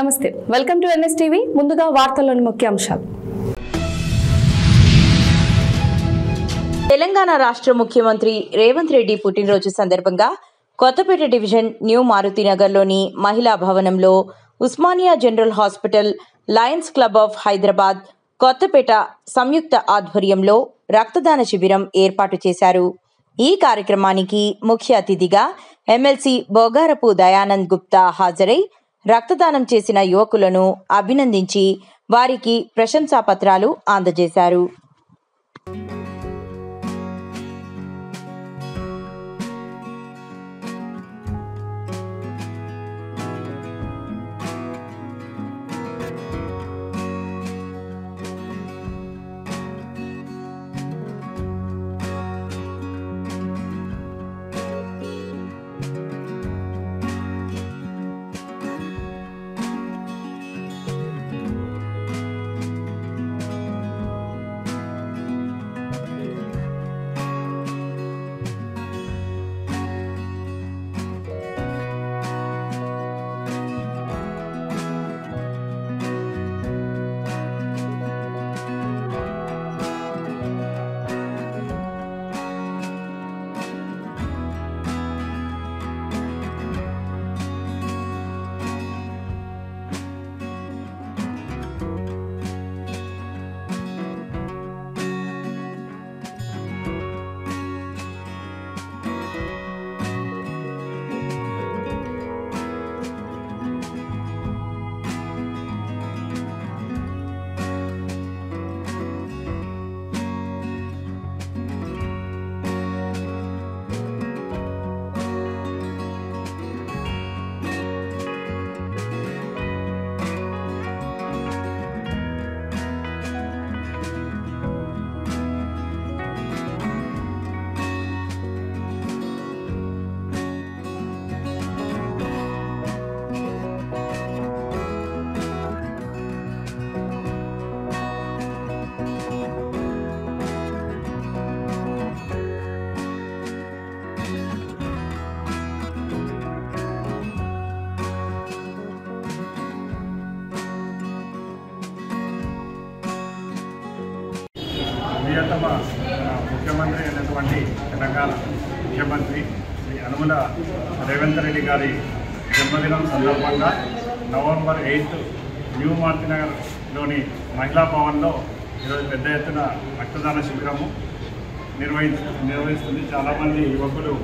నమస్తే, welcome to NS TV. ముందుగా వార్తల్లోని ముఖ్యాంశాలు. తెలంగాణ రాష్ట్ర ముఖ్యమంత్రి రేవంత్ రెడ్డి పుట్టినరోజు సందర్భంగా కొత్తపేట డివిజన్ న్యూ మారుతినగర్లోని మహిళా భవనంలో Osmania general hospital, lions club of Hyderabad, Kothapet సంయుక్త ఆధ్వర్యంలో రక్తదాన శిబిరం ఏర్పాటు చేశారు. ఈ కార్యక్రమానికి ముఖ్య అతిథిగా ఎమ్మెల్సీ బోగారపు దయానంద్ గుప్తా హాజరై రక్తదానం చేసిన యువకులను అభినందించి వారికి ప్రశంసాపత్రాలు అందజేశారు. ప్రియతమ ముఖ్యమంత్రి అయినటువంటి తెలంగాణ ముఖ్యమంత్రి శ్రీ యనమల రేవంత్ రెడ్డి గారి జన్మదినం సందర్భంగా నవంబర్ 8 న్యూ మారుతినగర్లోని మహిళా భవన్లో ఈరోజు పెద్ద ఎత్తున రక్తదాన శిబిరము నిర్వహిస్తుంది. చాలామంది యువకులు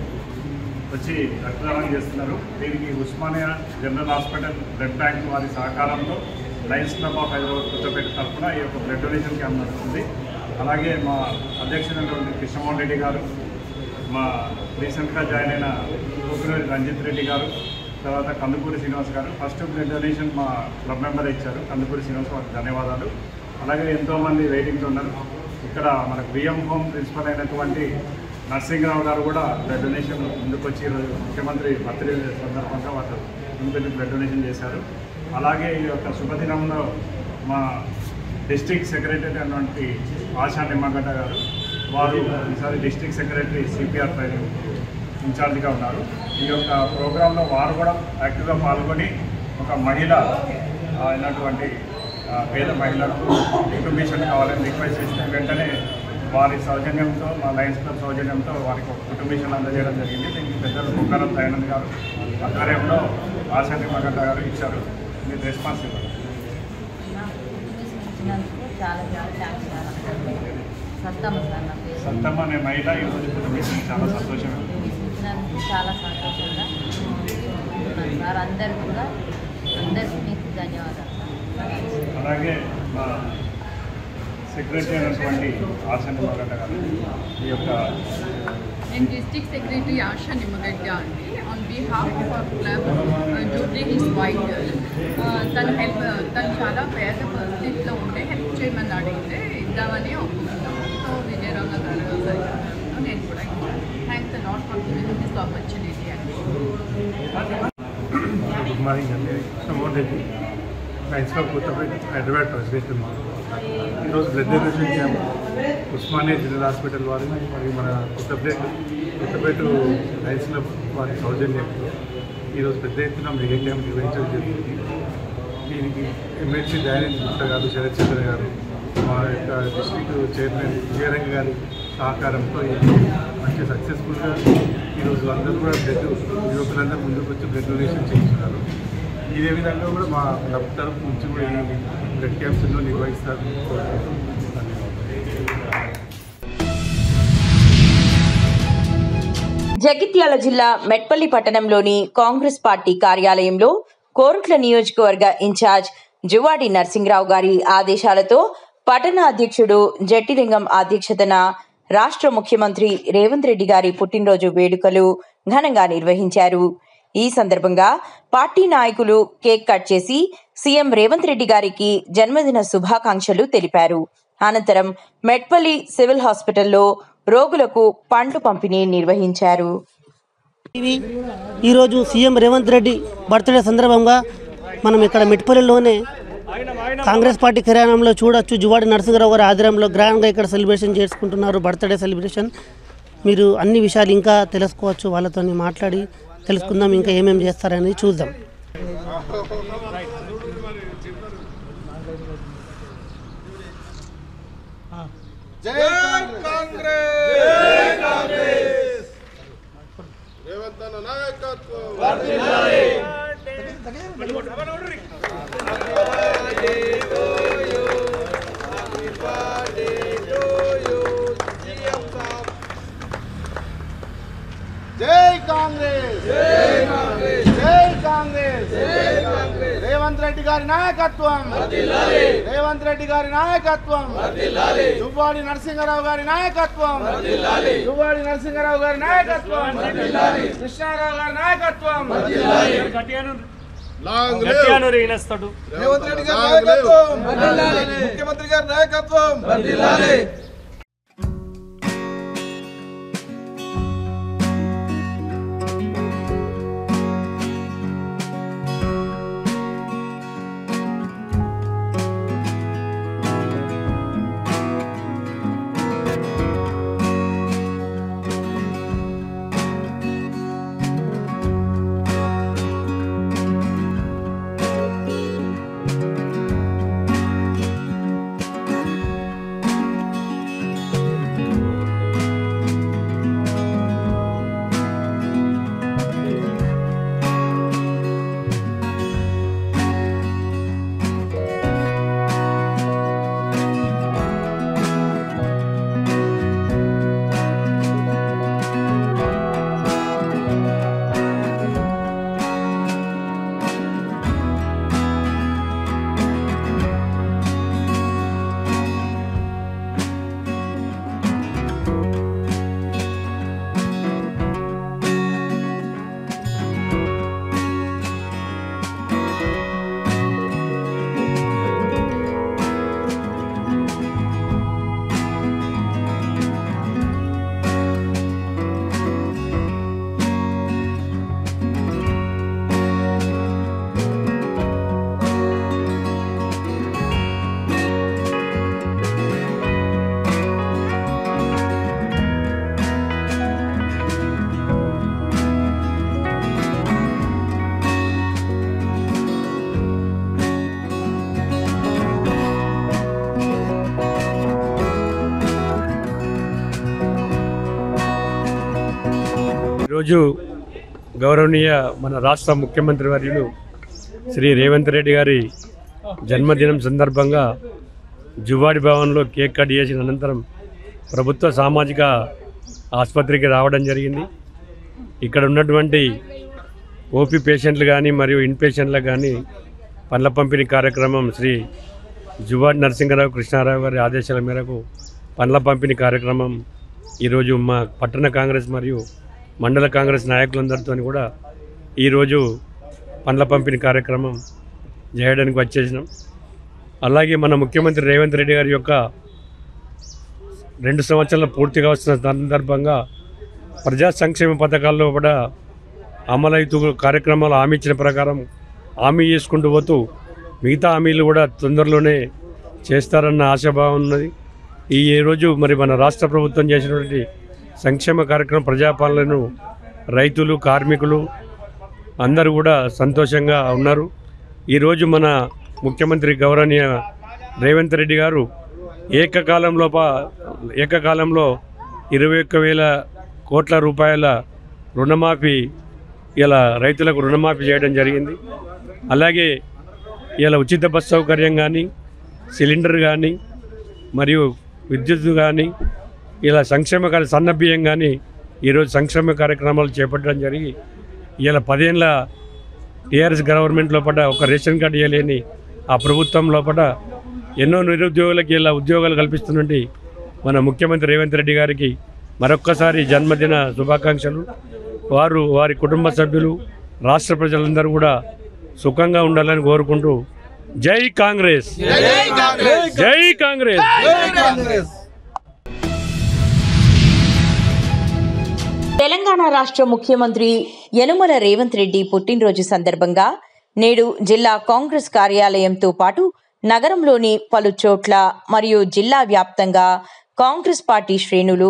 వచ్చి రక్తదానం చేస్తున్నారు. దీనికి Osmania general hospital blood bank వారి సహకారంతో Lions club of Hyderabad Kothapet తరఫున ఈ యొక్క బ్లడ్ డొనేషన్ క్యాంప్ నడుస్తుంది. అలాగే మా అధ్యక్షుడైనటువంటి కృష్ణమోహన్ రెడ్డి గారు, మా రీసెంట్గా జాయిన్ అయిన కోపిరెడ్డి రంజిత్ రెడ్డి గారు, తర్వాత కందుకూరి శ్రీనివాస్ గారు ఫస్ట్ బ్లడ్ డొనేషన్ మా క్లబ్ మెంబర్ ఇచ్చారు. కందుకూరి శ్రీనివాస్ వారికి ధన్యవాదాలు. అలాగే ఎంతోమంది వెయిటింగ్లో ఉన్నారు. ఇక్కడ మనకు బిఎం హోమ్ ప్రిన్సిపల్ అయినటువంటి నర్సింగ్రావు గారు కూడా బ్లడ్ డొనేషన్ ముందుకు వచ్చి ఈరోజు ముఖ్యమంత్రి బర్త్డే సందర్భంగా వాళ్ళు ముందుకు బ్లడ్ డొనేషన్ చేశారు. అలాగే ఈ యొక్క శుభదినంలో మా డిస్ట్రిక్ట్ సెక్రటరీ అయినటువంటి ఆశా నిమ్మగడ్డ గారు, వారు ఈసారి డిస్ట్రిక్ట్ సెక్రటరీ సిపిఆర్ ట్రైనింగ్ ఇన్ఛార్జిగా ఉన్నారు. ఈ యొక్క ప్రోగ్రాంలో వారు కూడా యాక్టివ్గా పాల్గొని ఒక మహిళ అయినటువంటి పేద మహిళలకు ఇంటిమేషన్ కావాలని రిక్వెస్ట్ చేసిన వెంటనే వారి సౌజన్యంతో, మా లయన్స్ క్లబ్ సౌజన్యంతో వారికి ఒక ఇంటిమేషన్ అందజేయడం జరిగింది. దీనికి పెద్దలు బొగ్గారం దయానంద్ గారు ఆధ్వర్యంలో ఆశా నిమ్మగడ్డ గారు ఇచ్చారు. మీరు రెస్పాన్స్ ఇవ్వండి. సత్తమ్మ అనే మహిళ ఈరోజు కుటుంబం చాలా సంతోషంగా చాలా సంతోషంగా సార్. అందరికీ మీకు ధన్యవాదాలు. అలాగే మా సెక్రటరీ అయినటువంటి ఆశా నిమ్మగడ్డ గారు ఈ యొక్క నేను డిస్ట్రిక్ట్ సెక్రటరీ ఆశా నిమ్మగడ్డ అండి. On behalf of our club Jyothi his white girl, తను చాలా పేద పరిస్థితిలో ఉంటే హెల్ప్ చేయమని అడిగితే ఇద్దామని ఒప్పుకున్నాం. సో విజయరావు గారు నేను కూడా thanks a lot for giving this opportunity అండి. గుడ్ మార్నింగ్ అండి. Krishnamohan Reddy, lions club Kothapet Hyderabad president. ఈరోజు blood donation camp Osmania general hospital వారు మరియు మన కొత్తపేట లయన్స్ క్లబ్ వారి సౌజన్యంలో ఈరోజు పెద్ద ఎత్తున మెగా క్యాంప్ నిర్వహించడం జరిగింది. దీనికి ఎమ్మెల్సీ దయానంద్ గుప్తా గారు, శరత్ చంద్ర గారు, మా యొక్క డిస్ట్రిక్ట్ చైర్మన్ విజయరంగ గారి సహకారంతో ఇది మంచి సక్సెస్ఫుల్గా ఈరోజు అందరూ కూడా బ్లడ్ యువకులందరూ ముందుకు వచ్చి బ్లడ్ డొనేషన్ చేస్తున్నారు. ఇదే విధంగా కూడా మా క్లబ్ తరఫు నుంచి కూడా ఈ బ్లడ్ క్యాంప్స్ ఎన్నో నిర్వహిస్తారు. జగిత్యాల జిల్లా మెట్పల్లి పట్టణంలోని కాంగ్రెస్ పార్టీ కార్యాలయంలో కోరుట్ల నియోజకవర్గ ఇన్ఛార్జ్ జువాడి నరసింగరావు గారి ఆదేశాలతో పట్టణ అధ్యక్షుడు జట్టిలింగం అధ్యక్షతన రాష్ట్ర ముఖ్యమంత్రి రేవంత్ రెడ్డి గారి పుట్టినరోజు వేడుకలు ఘనంగా నిర్వహించారు. ఈ సందర్భంగా పార్టీ నాయకులు కేక్ కట్ చేసి సీఎం రేవంత్ రెడ్డి గారికి జన్మదిన శుభాకాంక్షలు తెలిపారు. అనంతరం మెట్పల్లి సివిల్ హాస్పిటల్లో రోగులకు పండ్లు పంపిణీ నిర్వహించారు. ఈరోజు సీఎం రేవంత్ రెడ్డి బర్త్డే సందర్భంగా మనం ఇక్కడ మెట్పల్లిలోనే కాంగ్రెస్ పార్టీ కార్యాలయంలో చూడొచ్చు. జువాడి నరసింహరావు గారి ఆధ్వర్యంలో గ్రాండ్గా ఇక్కడ సెలబ్రేషన్ చేసుకుంటున్నారు, బర్త్డే సెలబ్రేషన్. మీరు అన్ని విషయాలు ఇంకా తెలుసుకోవచ్చు, వాళ్ళతో మాట్లాడి తెలుసుకుందాం ఇంకా ఏమేమి చేస్తారనేది చూద్దాం. జై కాంగ్రెస్, జై కాంగ్రెస్, రేవంత్ అన్న నాయకత్వం వర్ధిల్లాలి. జై కాంగ్రెస్, జై కాంగ్రెస్, జై కాంగ్రెస్, జై కాంగ్రెస్, రేవంత్ రెడ్డి గారి నాయకత్వం వర్ధిల్లాలి, రేవంత్ రెడ్డి గారి నాయకత్వం వర్ధిల్లాలి, జువ్వాడి నరసింహరావు గారి నాయకత్వం వర్ధిల్లాలి, జువ్వాడి నరసింహరావు గారి నాయకత్వం వర్ధిల్లాలి, కృష్ణారావు గారి నాయకత్వం వర్ధిల్లాలి. రేవంత్ రెడ్డి గారి నాయకత్వం వర్ధిల్లాలి, ముఖ్యమంత్రి గారి నాయకత్వం వర్ధిల్లాలి. ఈరోజు గౌరవనీయ మన రాష్ట్ర ముఖ్యమంత్రి వర్యులు శ్రీ రేవంత్ రెడ్డి గారి జన్మదినం సందర్భంగా జువాడి భవన్లో కేక్ కట్ చేసిన అనంతరం ప్రభుత్వ సామాజిక ఆసుపత్రికి రావడం జరిగింది. ఇక్కడ ఉన్నటువంటి ఓపీ పేషెంట్లు కానీ మరియు ఇన్ పేషెంట్లకు కానీ పండ్ల పంపిణీ కార్యక్రమం శ్రీ జువాడి నరసింహరావు కృష్ణారావు గారి ఆదేశాల మేరకు పండ్ల పంపిణీ కార్యక్రమం ఈరోజు మా పట్టణ కాంగ్రెస్ మరియు మండల కాంగ్రెస్ నాయకులందరితో కూడా ఈరోజు పండ్ల పంపిణీ కార్యక్రమం చేయడానికి వచ్చేసినాం. అలాగే మన ముఖ్యమంత్రి రేవంత్ రెడ్డి గారి యొక్క 2 సంవత్సరాలు పూర్తిగా వస్తున్న సందర్భంగా ప్రజా సంక్షేమ పథకాల్లో కూడా అమలవుతూ కార్యక్రమాలు హామీ ఇచ్చిన ప్రకారం హామీ చేసుకుంటూ పోతూ మిగతా హామీలు కూడా తొందరలోనే చేస్తారన్న ఆశాభావం ఉన్నది. ఈ రోజు మరి మన రాష్ట్ర ప్రభుత్వం చేసినటువంటి సంక్షేమ కార్యక్రమం ప్రజాపాలనను రైతులు కార్మికులు అందరూ కూడా సంతోషంగా ఉన్నారు. ఈరోజు మన ముఖ్యమంత్రి గౌరవనీయ రేవంత్ రెడ్డి గారు ఏకకాలంలో 21,000 కోట్ల రూపాయల రుణమాఫీ ఇలా రైతులకు రుణమాఫీ చేయడం జరిగింది. అలాగే ఇలా ఉచిత బస్ సౌకర్యం కానీ, సిలిండర్ కానీ, మరియు విద్యుత్ కానీ, ఇలా సంక్షేమ సన్న బియ్యం కానీ ఈరోజు సంక్షేమ కార్యక్రమాలు చేపట్టడం జరిగి ఇలా 10 ఏళ్ళ టీఆర్ఎస్ గవర్నమెంట్ లోపల ఒక రేషన్ కార్డు ఇవ్వలేని ఆ ప్రభుత్వం లోపల ఎన్నో నిరుద్యోగులకి ఇలా ఉద్యోగాలు కల్పిస్తున్నట్టు మన ముఖ్యమంత్రి రేవంత్ రెడ్డి గారికి మరొక్కసారి జన్మదిన శుభాకాంక్షలు. వారి కుటుంబ సభ్యులు, రాష్ట్ర ప్రజలందరూ కూడా సుఖంగా ఉండాలని కోరుకుంటూ జై కాంగ్రెస్, జై కాంగ్రెస్. తెలంగాణ రాష్ట్ర ముఖ్యమంత్రి యనుమల రేవంత్ రెడ్డి పుట్టినరోజు సందర్భంగా నేడు జిల్లా కాంగ్రెస్ కార్యాలయంతో పాటు నగరంలోని పలు చోట్ల మరియు జిల్లా వ్యాప్తంగా కాంగ్రెస్ పార్టీ శ్రేణులు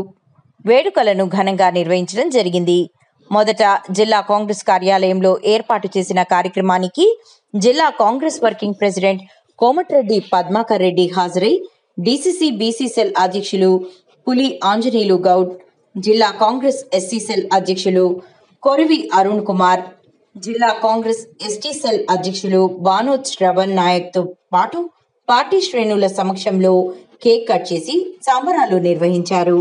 వేడుకలను ఘనంగా నిర్వహించడం జరిగింది. మొదట జిల్లా కాంగ్రెస్ కార్యాలయంలో ఏర్పాటు చేసిన కార్యక్రమానికి జిల్లా కాంగ్రెస్ వర్కింగ్ ప్రెసిడెంట్ కోమటిరెడ్డి పద్మాకర్ రెడ్డి హాజరై డీసీసీ బీసీ సెల్ అధ్యక్షులు పులి ఆంజనేయులు గౌడ్, జిల్లా కాంగ్రెస్ ఎస్సీ సెల్ అధ్యక్షులు కొరివి అరుణ్ కుమార్, జిల్లా కాంగ్రెస్ ఎస్టీ సెల్ అధ్యక్షులు బానోత్ శ్రవణ్ నాయక్తో పాటు పార్టీ శ్రేణుల సమక్షంలో కేక్ కట్ చేసి సంబరాలు నిర్వహించారు.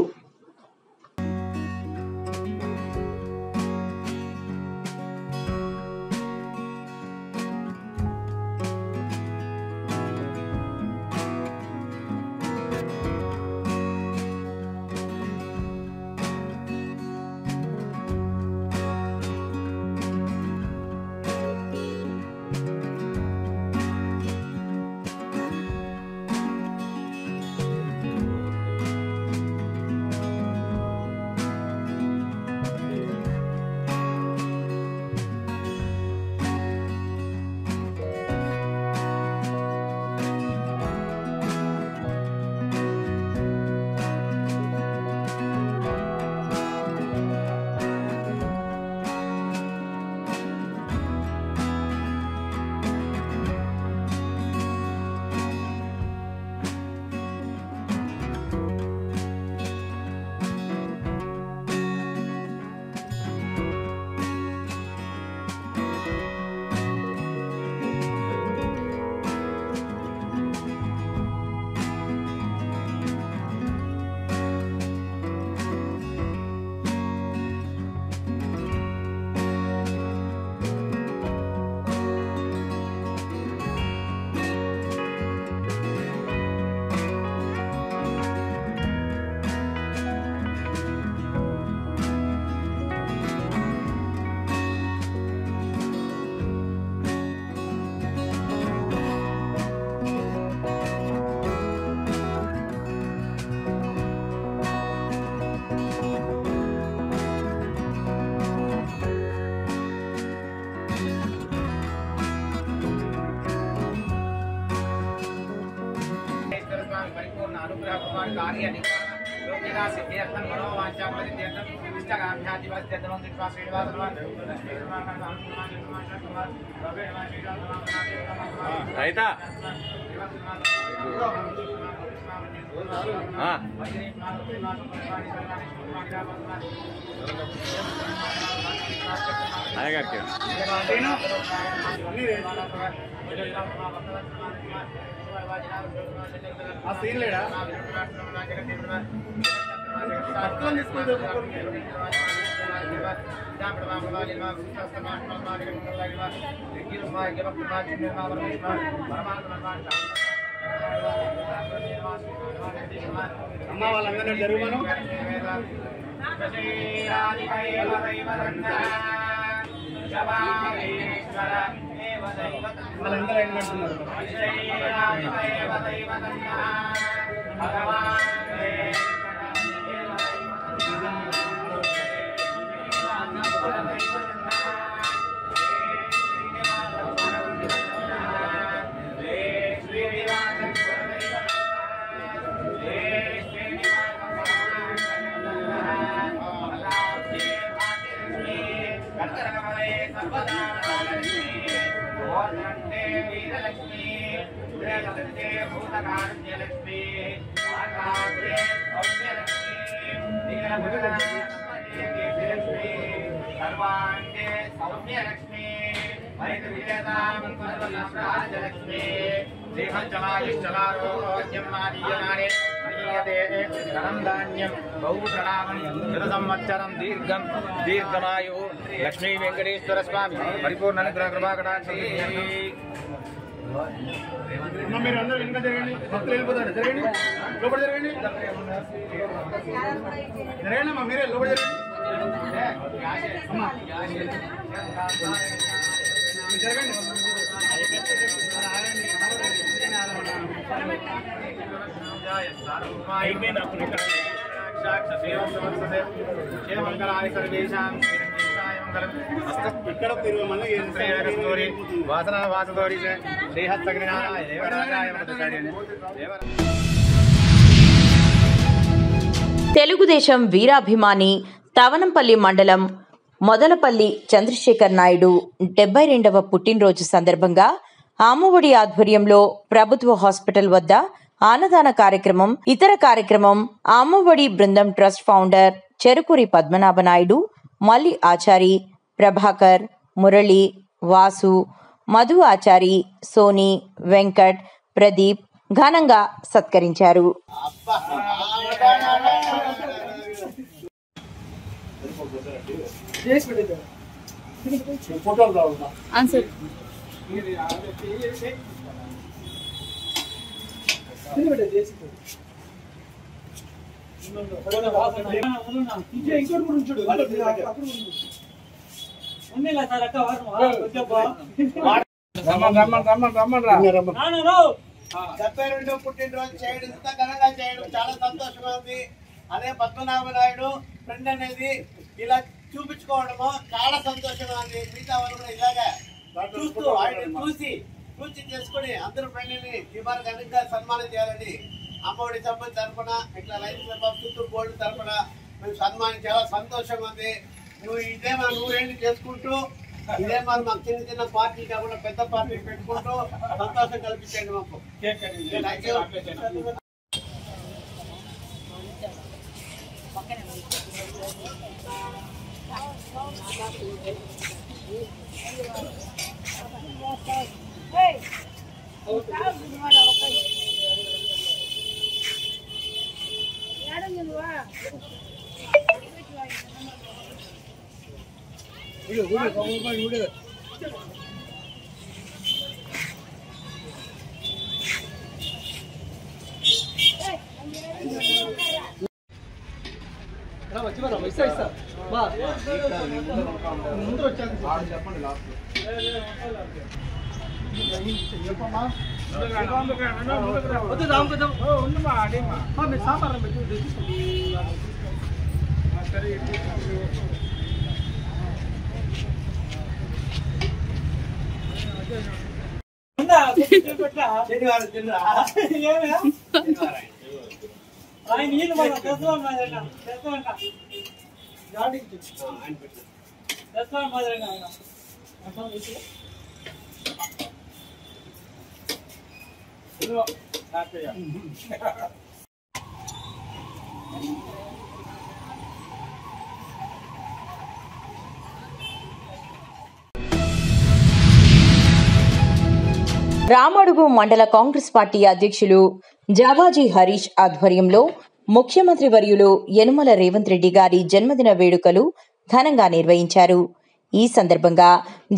సంవత్సరం దీర్ఘమాయు లక్ష్మీ వెంకటేశ్వర స్వామి పరిపూర్ణ అనుగ్రహ కృపాకటాక్ష. మీరు అందరూ ఇంకా జరగండి, భక్తులు వెళ్ళిపోతారు. జరగండి, లోపల జరగండి, జరగండి అమ్మా, మీరే లోపల జరగండి. జరగండి. ఇక్కడ వాసన వాసతోడి శ్రీహస్తగ్నాయ దేవరాజాయ. తెలుగుదేశం వీరాభిమాని తవనంపల్లి మండలం మొదలపల్లి చంద్రశేఖర్ నాయుడు 72వ పుట్టినరోజు సందర్భంగా ఆమఒడి ఆధ్వర్యంలో ప్రభుత్వ హాస్పిటల్ వద్ద అన్నదాన కార్యక్రమం, ఇతర కార్యక్రమం ఆమఒడి బృందం ట్రస్ట్ ఫౌండర్ చెరుకూరి పద్మనాభ నాయుడు, మల్లి ఆచారి, ప్రభాకర్, మురళి, వాసు, మధు ఆచారి, సోని, వెంకట్, ప్రదీప్ ఘనంగా సత్కరించారు. పుట్టినరోజు చేయడం, ఇంత ఘనంగా చేయడం చాలా సంతోషంగా ఉంది. అదే పద్మనాభ నాయుడు ఫ్రెండ్ అనేది ఇలా చూపించుకోవడము చాలా సంతోషంగా ఉంది. మిగతా వాళ్ళు కూడా ఇలాగా చూస్తూ ఆయన చూసి చేసుకుని అందరూ ఫ్రెండ్ని ఇవాళ ఘనంగా సన్మానం చేయాలని అమ్మఒడి సభ్యుల తరఫున, ఇట్లా life club of Chittoor board తరఫున మేము సన్మానం చాలా సంతోషంగా ఉంది. నువ్వు ఇదే మా 100 చేసుకుంటూ ఇదే మరి మాకు చిన్న చిన్న పార్టీ కాకుండా పెద్ద పార్టీ పెట్టుకుంటూ సంతోషం కల్పించండి మాకు. చెప్పండి లాస్ట్ రామడుగు మండల కాంగ్రెస్ పార్టీ అధ్యక్షులు జావాజీ హరీష్ ఆధ్వర్యంలో ముఖ్యమంత్రి వర్యులు యనుమల రేవంత్ రెడ్డి గారి జన్మదిన వేడుకలు ఘనంగా నిర్వహించారు. ఈ సందర్భంగా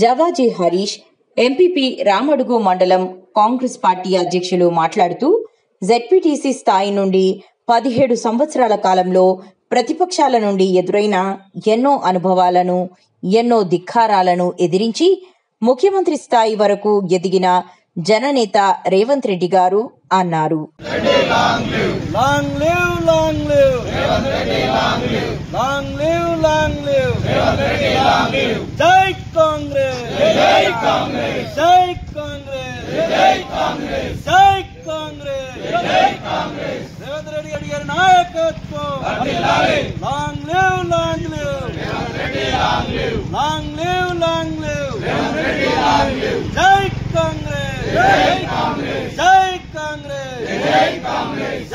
జావాజీ హరీష్ ఎంపీపీ రామడుగు మండలం కాంగ్రెస్ పార్టీ అధ్యక్షులు మాట్లాడుతూ జెడ్పీటీసీ స్థాయి నుండి 17 సంవత్సరాల కాలంలో ప్రతిపక్షాల నుండి ఎదురైన ఎన్నో అనుభవాలను, ఎన్నో ధిక్కారాలను ఎదిరించి ముఖ్యమంత్రి స్థాయి వరకు ఎదిగిన జననేత రేవంత్ రెడ్డి గారు అన్నారు. రేవంత్ రెడ్డి గారి నాయకత్వం, long live long live, long live long live, జై జై కాంగ్రెస్ జై కాంగ్రెస్.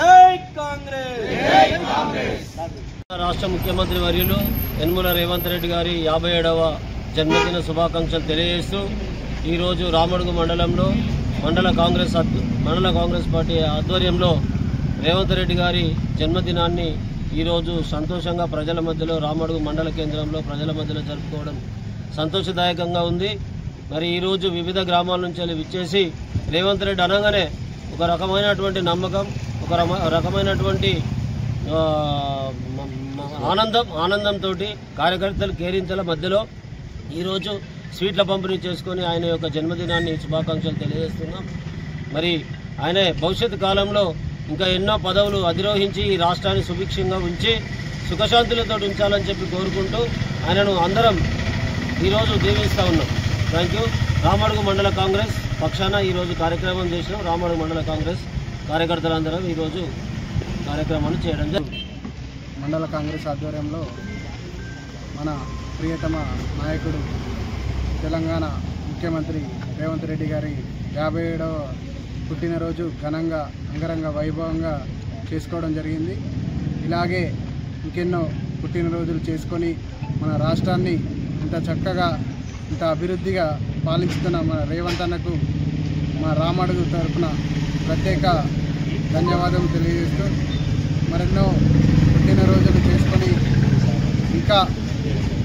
రాష్ట్ర ముఖ్యమంత్రి వర్యులు యనమల రేవంత్ రెడ్డి గారి 57వ జన్మదిన శుభాకాంక్షలు తెలియజేస్తూ ఈరోజు రామడుగు మండలంలో మండల కాంగ్రెస్ పార్టీ ఆధ్వర్యంలో రేవంత్ రెడ్డి గారి జన్మదినాన్ని ఈరోజు సంతోషంగా ప్రజల మధ్యలో రామడుగు మండల కేంద్రంలో ప్రజల మధ్యలో జరుపుకోవడం సంతోషదాయకంగా ఉంది. మరి ఈరోజు వివిధ గ్రామాల నుంచి విచ్చేసి రేవంత్ రెడ్డి అనగానే ఒక రకమైనటువంటి నమ్మకం, ఒక రకమైనటువంటి ఆనందంతో కార్యకర్తలు కేరింతల మధ్యలో ఈరోజు స్వీట్ల పంపిణీ చేసుకొని ఆయన యొక్క జన్మదినాన్ని శుభాకాంక్షలు తెలియజేస్తున్నాం. మరి ఆయన భవిష్యత్తు కాలంలో ఇంకా ఎన్నో పదవులు అధిరోహించి ఈ రాష్ట్రాన్ని సుభిక్షంగా ఉంచి సుఖశాంతులతో ఉంచాలని చెప్పి కోరుకుంటూ ఆయనను అందరం ఈరోజు దీవిస్తూ ఉన్నాం. Thank you. రామడుగు మండల కాంగ్రెస్ పక్షాన ఈరోజు కార్యక్రమం చేసినాం. రామడుగు మండల కాంగ్రెస్ కార్యకర్తలందరం ఈరోజు కార్యక్రమాన్ని చేయడం జరిగింది. మండల కాంగ్రెస్ ఆధ్వర్యంలో మన ప్రియతమ నాయకుడు తెలంగాణ ముఖ్యమంత్రి రేవంత్ రెడ్డి గారి 57వ పుట్టినరోజు ఘనంగా అంగరంగ వైభవంగా చేసుకోవడం జరిగింది. ఇలాగే ఇంకెన్నో పుట్టినరోజులు చేసుకొని మన రాష్ట్రాన్ని ఇంత చక్కగా ఇంత అభివృద్ధిగా పాలిస్తున్న మన రేవంత్ అన్నకు మా రామడుగు తరఫున ప్రత్యేక ధన్యవాదాలు తెలియజేస్తూ మరెన్నో పుట్టినరోజులు చేసుకొని ఇంకా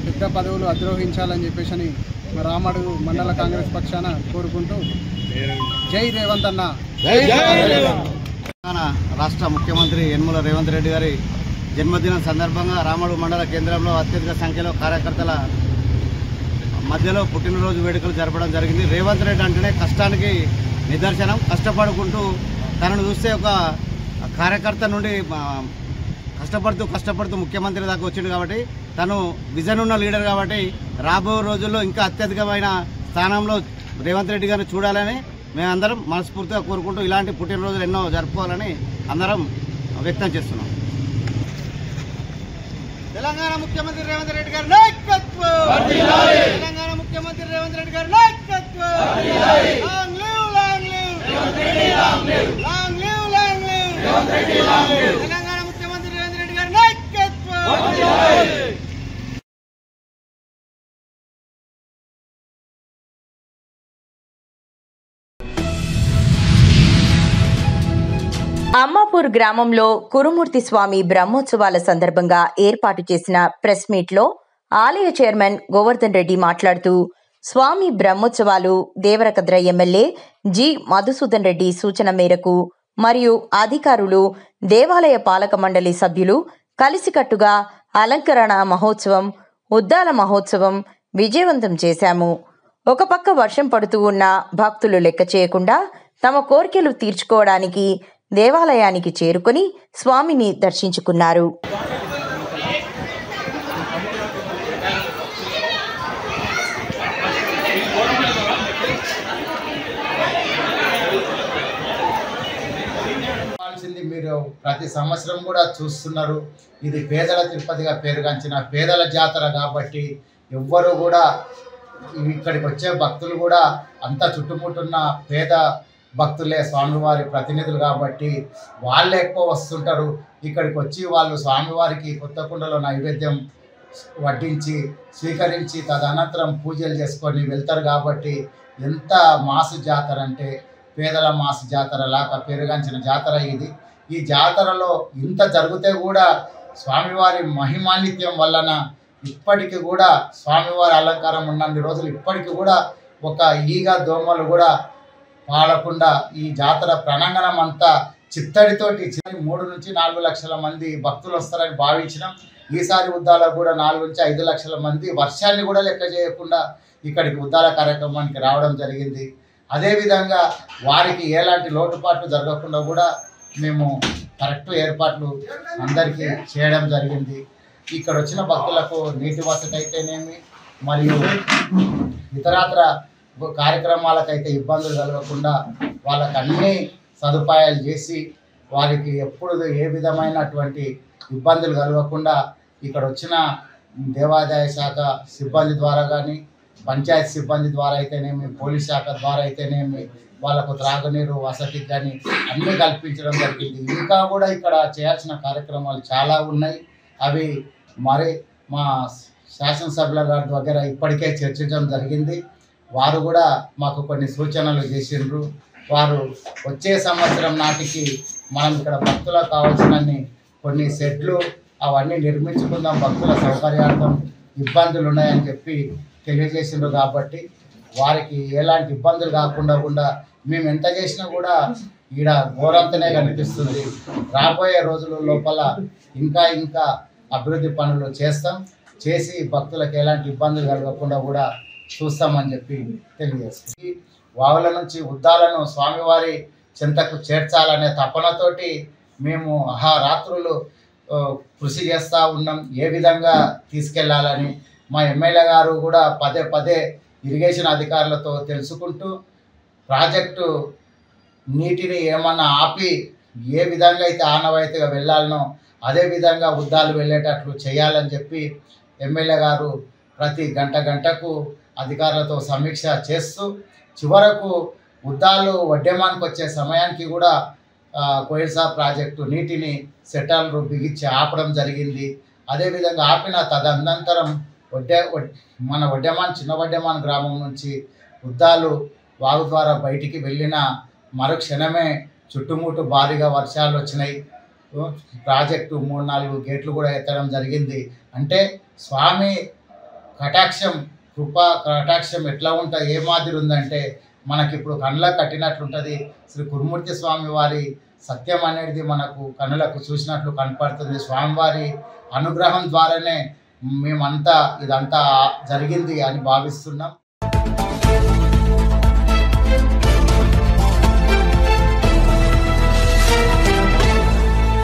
పెద్ద పదవులు అధిరోహించాలని చెప్పేసి మా రామడుగు మండల కాంగ్రెస్ పక్షాన కోరుకుంటూ జై రేవంత్ అన్న. తెలంగాణ రాష్ట్ర ముఖ్యమంత్రి యనమల రేవంత్ రెడ్డి గారి జన్మదినం సందర్భంగా రామడుగు మండల కేంద్రంలో అత్యధిక సంఖ్యలో కార్యకర్తల మధ్యలో పుట్టినరోజు వేడుకలు జరపడం జరిగింది. రేవంత్ రెడ్డి అంటేనే కష్టానికి నిదర్శనం. కష్టపడుకుంటూ తనను చూస్తే ఒక కార్యకర్త నుండి కష్టపడుతూ ముఖ్యమంత్రి దాకా వచ్చిండు కాబట్టి తను విజన్ ఉన్న లీడర్ కాబట్టి రాబోయే రోజుల్లో ఇంకా అత్యధికమైన స్థానంలో రేవంత్ రెడ్డి గారిని చూడాలని మేమందరం మనస్ఫూర్తిగా కోరుకుంటూ ఇలాంటి పుట్టినరోజులు ఎన్నో జరుపుకోవాలని అందరం వ్యక్తం చేస్తున్నాం. తెలంగాణ ముఖ్యమంత్రి రేవంత్ రెడ్డి గారి నాయకత్వం. తెలంగాణ ముఖ్యమంత్రి రేవంత్ రెడ్డి గారి నాయకత్వం. Long live long live Revanth Reddy, long live long live long live Revanth Reddy, long live. Telangana ముఖ్యమంత్రి రేవంత్ రెడ్డి గారి నాయకత్వం. అమ్మాపూర్ గ్రామంలో కురుమూర్తి స్వామి బ్రహ్మోత్సవాల సందర్భంగా ఏర్పాటు చేసిన ప్రెస్ మీట్లో ఆలయ చైర్మన్ గోవర్ధన్ రెడ్డి మాట్లాడుతూ స్వామి బ్రహ్మోత్సవాలు దేవరకద్ర ఎమ్మెల్యే జి మధుసూదన్ రెడ్డి సూచన మేరకు మరియు అధికారులు దేవాలయ పాలక మండలి సభ్యులు కలిసికట్టుగా అలంకరణ మహోత్సవం, ఉద్దాల మహోత్సవం విజయవంతం చేశాము. ఒక పక్క వర్షం పడుతూ ఉన్న భక్తులు లెక్క చేయకుండా తమ కోరికలు తీర్చుకోవడానికి దేవాలయానికి చేరుకొని స్వామిని దర్శించుకున్నారు. మీరు ప్రతి సంవత్సరం కూడా చూస్తున్నారు. ఇది పేదల తిరుపతిగా పేరుగాంచిన పేదల జాతర కాబట్టి ఎవ్వరు కూడా ఇక్కడికి వచ్చే భక్తులు కూడా అంతా చుట్టుముట్టున్న పేద భక్తులే స్వామివారి ప్రతినిధులు కాబట్టి వాళ్ళే ఎక్కువ వస్తుంటారు. ఇక్కడికి వచ్చి వాళ్ళు స్వామివారికి కొత్త కుండలో నైవేద్యం వడ్డించి స్వీకరించి తదనంతరం పూజలు చేసుకొని వెళ్తారు. కాబట్టి ఎంత మాసు జాతర అంటే పేదల మాసు జాతర లాగా పేరుగాంచిన జాతర ఇది. ఈ జాతరలో ఇంత జరిగితే కూడా స్వామివారి మహిమాన్విత్యం వలన ఇప్పటికీ కూడా స్వామివారి అలంకారం ఉన్నన్ని రోజులు ఇప్పటికీ కూడా ఒక ఈగ దోమలు కూడా పాడకుండా ఈ జాతర ప్రాంగణం అంతా చిత్తడితోటి 3 నుంచి 4 లక్షల మంది భక్తులు వస్తారని భావించినాం. ఈసారి ఉద్దాల కూడా 4 నుంచి 5 లక్షల మంది వర్షాన్ని కూడా లెక్క చేయకుండా ఇక్కడికి ఉద్దాల కార్యక్రమానికి రావడం జరిగింది. అదేవిధంగా వారికి ఎలాంటి లోటుపాట్లు జరగకుండా కూడా మేము కరెక్ట్ ఏర్పాట్లు అందరికీ చేయడం జరిగింది. ఇక్కడ వచ్చిన భక్తులకు నీటి వసతి అయితేనేమి మరియు ఇతరత్ర కార్యక్రమాలకైతే ఇబ్బందులు కలగకుండా వాళ్ళకి అన్ని సదుపాయాలు చేసి వారికి ఎప్పుడు ఏ విధమైనటువంటి ఇబ్బందులు కలగకుండా ఇక్కడ వచ్చిన దేవాదాయ శాఖ సిబ్బంది ద్వారా కానీ పంచాయతీ సిబ్బంది ద్వారా అయితేనేమి, పోలీస్ శాఖ ద్వారా అయితేనేమి వాళ్ళకు త్రాగునీరు వసతి కానీ అన్నీ కల్పించడం జరిగింది. ఇంకా కూడా ఇక్కడ చేయాల్సిన కార్యక్రమాలు చాలా ఉన్నాయి. అవి మరి మా శాసనసభ్యుల గారి దగ్గర ఇప్పటికే చర్చించడం జరిగింది. వారు కూడా మాకు కొన్ని సూచనలు చేసిండ్రు. వారు వచ్చే సంవత్సరం నాటికి మనం ఇక్కడ భక్తులకు కావాల్సినన్ని కొన్ని సెట్లు అవన్నీ నిర్మించుకుందాం, భక్తుల సౌకర్యార్థం ఇబ్బందులు ఉన్నాయని చెప్పి తెలియజేసిండ్రు. కాబట్టి వారికి ఎలాంటి ఇబ్బందులు కాకుండా మేము ఎంత చేసినా కూడా ఈడ ఘోరంతనే కనిపిస్తుంది. రాబోయే రోజుల లోపల ఇంకా అభివృద్ధి పనులు చేసి భక్తులకు ఎలాంటి ఇబ్బందులు కలగకుండా కూడా చూస్తామని చెప్పి తెలియజేస్తుంది. వాగుల నుంచి ఉద్దాలను స్వామివారి చింతకు చేర్చాలనే తపనతోటి మేము అహరాత్రులు కృషి చేస్తూ ఉన్నాం. ఏ విధంగా తీసుకెళ్లాలని మా ఎమ్మెల్యే గారు కూడా పదే ఇరిగేషన్ అధికారులతో తెలుసుకుంటూ ప్రాజెక్టు నీటిని ఏమన్నా ఆపి ఏ విధంగా అయితే ఆనవాయితీగా వెళ్ళాలనో అదే విధంగా ఉద్దాలు వెళ్ళేటట్లు చేయాలని చెప్పి ఎమ్మెల్యే గారు ప్రతి గంటకు అధికారులతో సమీక్ష చేస్తూ చివరకు ఉద్దాలు వడ్డేమానికి వచ్చే సమయానికి కూడా కోయిల్సా ప్రాజెక్టు నీటిని సెటర్లు బిగించి ఆపడం జరిగింది. అదేవిధంగా ఆపిన తదనంతరం మన వడ్డేమాన్ చిన్న వడ్డేమాన్ గ్రామం నుంచి ఉద్దాలు వాగు ద్వారా బయటికి వెళ్ళిన మరుక్షణమే చుట్టుముట్టు భారీగా వర్షాలు వచ్చినాయి. ప్రాజెక్టు 3-4 గేట్లు కూడా ఎత్తడం జరిగింది. అంటే స్వామి కటాక్షం కటాక్షం ఎట్లా ఉంటా ఏ మాదిరి ఉందంటే మనకిప్పుడు కళ్ళకు కట్టినట్లుంటుంది. శ్రీ కురుమూర్తి స్వామి వారి సత్యం అనేది మనకు కన్నులకు చూసినట్లు కనపడుతుంది. స్వామివారి అనుగ్రహం ద్వారానే మేమంతా ఇదంతా జరిగింది అని భావిస్తున్నాం.